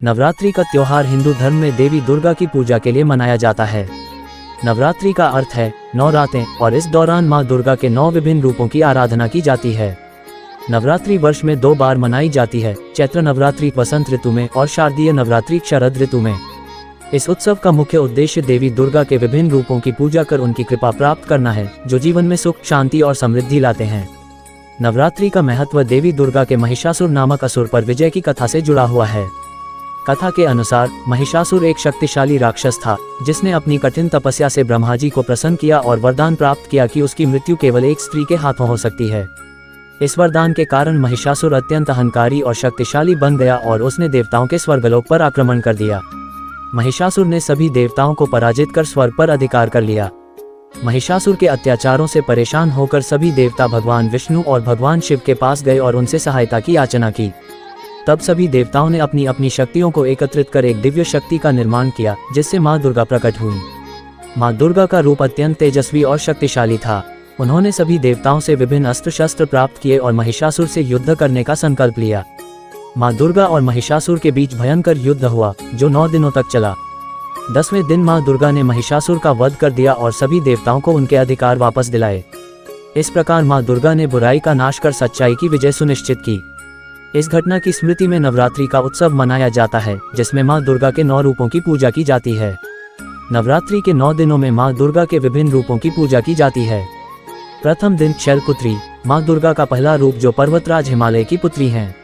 नवरात्रि का त्योहार हिंदू धर्म में देवी दुर्गा की पूजा के लिए मनाया जाता है। नवरात्रि का अर्थ है 9 रातें और इस दौरान मां दुर्गा के 9 विभिन्न रूपों की आराधना की जाती है। नवरात्रि वर्ष में 2 बार मनाई जाती है, चैत्र नवरात्रि वसंत ऋतु में और शारदीय नवरात्रि शरद ऋतु में। इस उत्सव का मुख्य उद्देश्य देवी दुर्गा के विभिन्न रूपों की पूजा कर उनकी कृपा प्राप्त करना है, जो जीवन में सुख, शांति और समृद्धि लाते हैं। नवरात्रि का महत्व देवी दुर्गा के महिषासुर नामक असुर पर विजय की कथा से जुड़ा हुआ है। कथा के अनुसार महिषासुर एक शक्तिशाली राक्षस था, जिसने अपनी कठिन तपस्या से ब्रह्मा जी को प्रसन्न किया और वरदान प्राप्त किया कि उसकी मृत्यु केवल एक स्त्री के हाथों हो सकती है। इस वरदान के कारण महिषासुर अत्यंत अहंकारी और शक्तिशाली बन गया और उसने देवताओं के स्वर्गलोक पर आक्रमण कर दिया। महिषासुर ने सभी देवताओं को पराजित कर स्वर्ग पर अधिकार कर लिया। महिषासुर के अत्याचारों से परेशान होकर सभी देवता भगवान विष्णु और भगवान शिव के पास गए और उनसे सहायता की याचना की। तब सभी देवताओं ने अपनी अपनी शक्तियों को एकत्रित कर एक दिव्य शक्ति का निर्माण किया, जिससे मां दुर्गा प्रकट हुई। मां दुर्गा का रूप अत्यंत तेजस्वी और शक्तिशाली था। उन्होंने सभी देवताओं से विभिन्न अस्त्र शस्त्र प्राप्त किए और महिषासुर से युद्ध करने का संकल्प लिया। मां दुर्गा और महिषासुर के बीच भयंकर युद्ध हुआ, जो 9 दिनों तक चला। 10वें दिन मां दुर्गा ने महिषासुर का वध कर दिया और सभी देवताओं को उनके अधिकार वापस दिलाए। इस प्रकार मां दुर्गा ने बुराई का नाश कर सच्चाई की विजय सुनिश्चित की। इस घटना की स्मृति में नवरात्रि का उत्सव मनाया जाता है, जिसमें मां दुर्गा के 9 रूपों की पूजा की जाती है। नवरात्रि के 9 दिनों में मां दुर्गा के विभिन्न रूपों की पूजा की जाती है। प्रथम दिन शैलपुत्री, मां दुर्गा का पहला रूप जो पर्वतराज हिमालय की पुत्री हैं।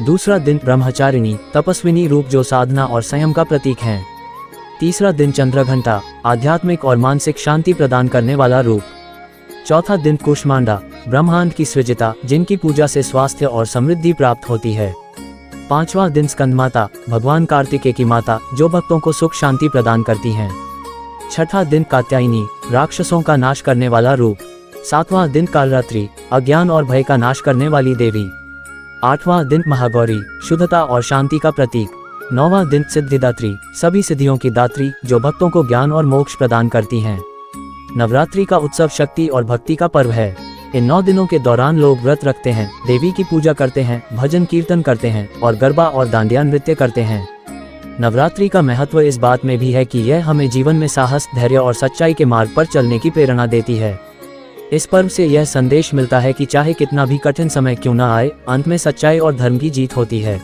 दूसरा दिन ब्रह्मचारिणी, तपस्विनी रूप जो साधना और संयम का प्रतीक है। तीसरा दिन चंद्रघंटा, आध्यात्मिक और मानसिक शांति प्रदान करने वाला रूप। चौथा दिन कुष्मांडा, ब्रह्मांड की सृजिता, जिनकी पूजा से स्वास्थ्य और समृद्धि प्राप्त होती है। 5वां दिन स्कंदमाता, भगवान कार्तिकेय की माता, जो भक्तों को सुख शांति प्रदान करती हैं। 6ठा दिन कात्यायनी, राक्षसों का नाश करने वाला रूप। 7वां दिन कालरात्रि, अज्ञान और भय का नाश करने वाली देवी। 8वां दिन महागौरी, शुद्धता और शांति का प्रतीक। 9वां दिन सिद्धिदात्री, सभी सिद्धियों की दात्री, जो भक्तों को ज्ञान और मोक्ष प्रदान करती हैं। नवरात्रि का उत्सव शक्ति और भक्ति का पर्व है। इन 9 दिनों के दौरान लोग व्रत रखते हैं, देवी की पूजा करते हैं, भजन कीर्तन करते हैं और गरबा और डांडिया नृत्य करते हैं। नवरात्रि का महत्व इस बात में भी है कि यह हमें जीवन में साहस, धैर्य और सच्चाई के मार्ग पर चलने की प्रेरणा देती है। इस पर्व से यह संदेश मिलता है कि चाहे कितना भी कठिन समय क्यों न आए, अंत में सच्चाई और धर्म की जीत होती है।